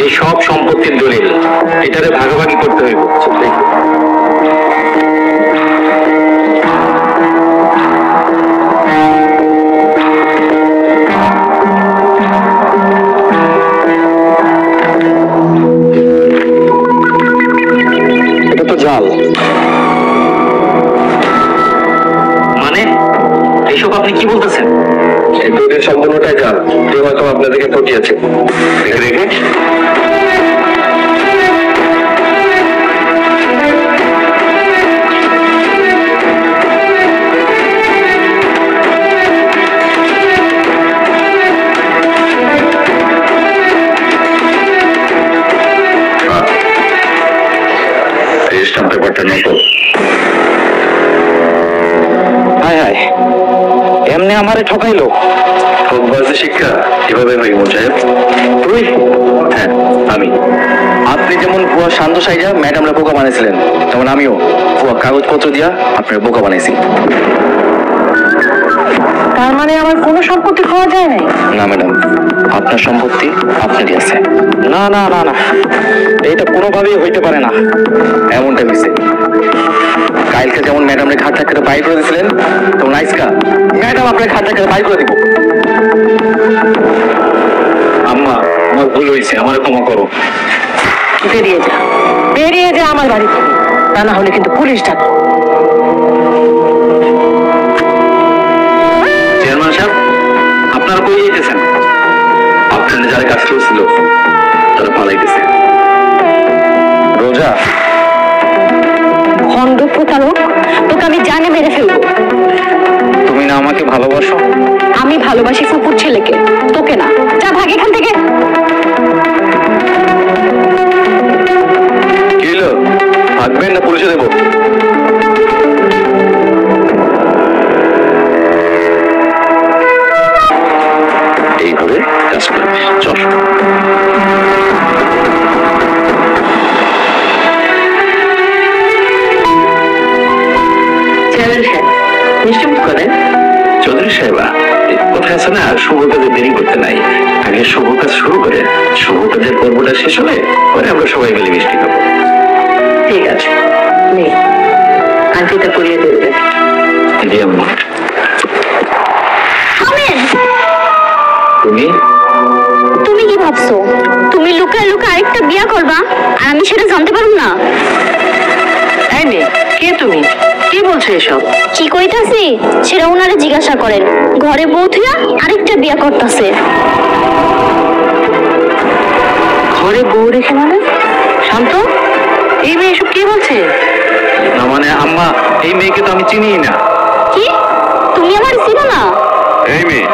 এই সব সম্পত্তির দলিল, এটারে ভাগাভাগি করতে হইব। এটা তো জাল। মানে এইসব আপনি কি বলতেছেন? এই দলিল সম্পূর্ণটাই জাল। কেউ হয়তো আপনাদেরকে পটিয়েছে। দেখে দেখে এমনি আমারে ঠকাইলো। ঠকবাজি শিক্ষা কিভাবে হয় সাহেব? তুই? হ্যাঁ আমি। আপনি যেমন ভুয়া শান্ত সাইজা ম্যাডামরা বোকা বানাইছিলেন, তেমন আমিও ভুয়া কাগজপত্র দিয়া আপনার বোকা বানাইছি। তার মানে আমার কোনো সম্পত্তি খাওয়া যায় নাই? না ম্যাডাম, আপনার সম্পত্তি আপনারই আছে। না না না না, এটা কোনোভাবেই হইতে পারে না। এমনটা হয়েছে, কালকে যেমন ম্যাডামরে ঘাট ধাক্কাতে বাইর করে দিয়েছিলেন, তেমন আজকা ম্যাডাম আপনার ঘাট ধাক্কাতে বাইর করে দিব। আম্মা, আমার ভুল হয়েছে, আমার ক্ষমা করো। বেরিয়ে যা, বেরিয়ে যা আমার বাড়ি থেকে, তা না হলে কিন্তু পুলিশ ডাকো। চেয়ারম্যান সাহেব, আপনারা কই যেতেছেন? আপনার যারা কাজ করছিল তারা পালাইতেছে। রোজা, খন্ড প্রতারক, তোকে আমি জানে মেরে ফেলবো। তুমি না আমাকে ভালোবাসো? আমি ভালোবাসি ফুপুর ছেলেকে, তোকে না। যা ভাগ এখান থেকে। কি হলো, ভাগবেন না পুলিশে দেবো? এইভাবে কাজ করবে, চল। চৌধুরী সাহেবা, কোথায় আছে না, শুভ কাজে দেরি করতে নাই। আগে শুভ কাজ শুরু করে শুভ কাজের পর্বটা শেষ হলে পরে আমরা সবাই মিলে মিষ্টি খাবো। ঠিক আছে, আন্টিটা করিয়ে দেবে। জি আম্মা। তুমি তুমি কি ভাবছো তুমি লুকায় লুকায় আরেকটা বিয়ে করবা আর আমি সেটা জানতে পারব না? এই মেয়ে, কে তুমি? কি বলছো এসব? কি কইতাছি সেটা উনারে জিজ্ঞাসা করেন। ঘরে বউ থুয়া আরেকটা বিয়ে করতেছে। ঘরে বউ রেখে মানে? শান্ত, এই মেয়ে এসব কি বলছে? না মানে আম্মা, এই মেয়েকে তো আমি চিনি না। কি তুমি আমার চিনো না? এই মেয়ে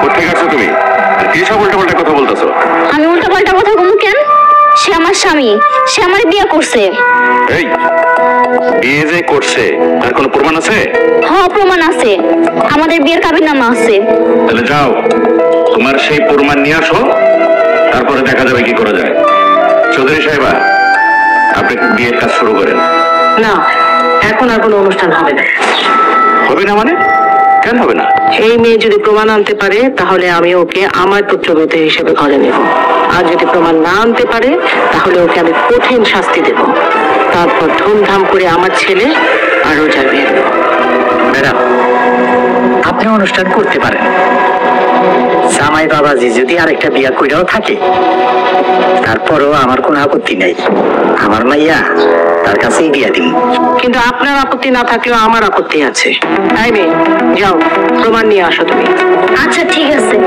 কোথায় গেছো তুমি? আর কি সব উল্টাপাল্টা কথা বলতেছো? আমি উল্টাপাল্টা কথা বলবো কেন? সে আমার স্বামী, সে আমার বিয়ে করছে। এই বিয়ে যে করছে তার কোনো প্রমাণ আছে? হ্যাঁ প্রমাণ আছে, আমাদের বিয়ের কাবিননামা আছে। তাহলে যাও, তোমার সেই প্রমাণ নিয়ে আসো, তারপরে দেখা যাবে কি করা যায়। চৌধুরী সাহেবা, আপনি বিয়ের কাজ শুরু করেন। না, এখন আর কোনো অনুষ্ঠান হবে না। হবে না মানে? কেন হবে না? এই মেয়ে যদি প্রমাণ আনতে পারে তাহলে আমি ওকে আমার পুত্রবধূ হিসেবে ঘরে নেব, আর যদি প্রমাণ না আনতে পারে তাহলে ওকে আমি কঠিন শাস্তি দেব। তারপর ধুমধাম করে আমার ছেলে আর রোজার বিয়ে দেব। ম্যাডাম, আপনি অনুষ্ঠান করতে পারেন। জামাই বাবাজি যদি আরেকটা বিয়া কইরাও থাকে, তারপরও আমার কোনো আপত্তি নেই। আমার মাইয়া তার কাছেই বিয়া দিন। কিন্তু আপনার আপত্তি না থাকলেও আমার আপত্তি আছে। তাই মেয়ে, যাও প্রমাণ নিয়ে আসো তুমি। আচ্ছা ঠিক আছে।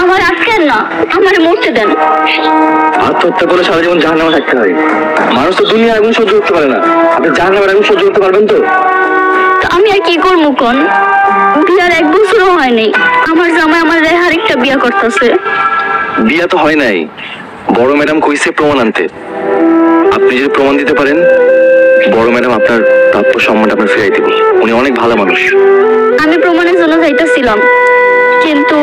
আমার আটকেন না, আমার মরতে দেন। আত্মহত্যা করে সারা জীবন জাহান্নামে থাকতে হয়। মানুষ তো দুনিয়ার আগুন সহ্য করতে পারে না, আপনি জাহান্নামের আগুন সহ্য করতে পারবেন তো? আমি আর কি করবো কোন? বিয়ার 1 বছরও হয়নি, আমার জামাই আমার আরেকটা বিয়া করতেছে। বিয়া তো হয় নাই, বড় ম্যাডাম কইছে প্রমাণ আনতে। আপনি যদি প্রমাণ দিতে পারেন, বড় ম্যাডাম আপনার প্রাপ্য সম্মানটা আপনার ফিরাই দেব। উনি অনেক ভালো মানুষ। আমি প্রমাণের জন্য যাইতেছিলাম, কিন্তু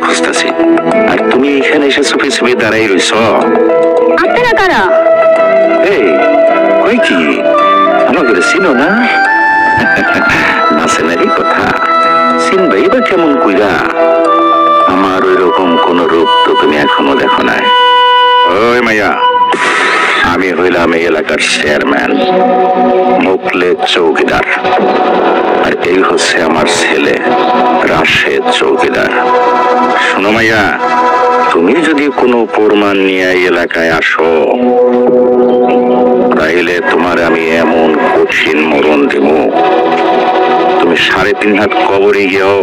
খুঁজতেছি। আর তুমি এখানে এসে চুপি চুপি দাঁড়াই রইছ। আপনারা কারা? এই কই কি আমাকে চিনো না? নাচেনারি কথা চিনবাই বা কেমন কইরা? আমার ওই রকম কোন রূপ তো তুমি এখনো দেখো নাই। ওই মাইয়া, আমি হইলাম এই এলাকার চেয়ারম্যান মোকলে চৌকিদার, আর এই হচ্ছে আমার ছেলে রাশেদ চৌকিদার। শোনো মাইয়া, তুমি যদি কোনো প্রমাণ নিয়ে এই এলাকায় আসো তাইলে তোমার আমি এমন কঠিন মরণ দেব, তুমি 3.5 হাত কবরে গিয়েও